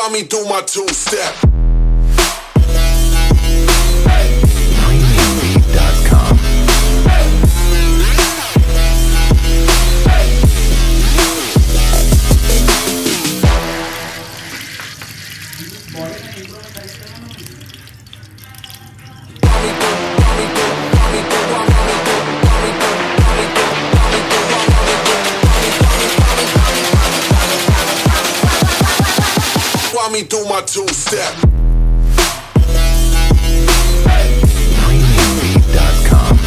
Run me through my two-step. Premiumbeat.com. Run me through my two-step. Premiumbeat.com.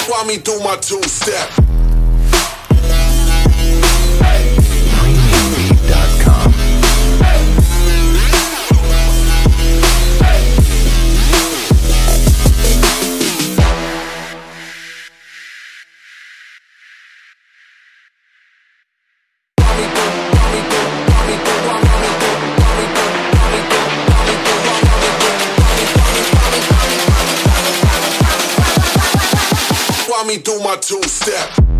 Run me through my two-step. Premiumbeat.com. Run me through my two-step.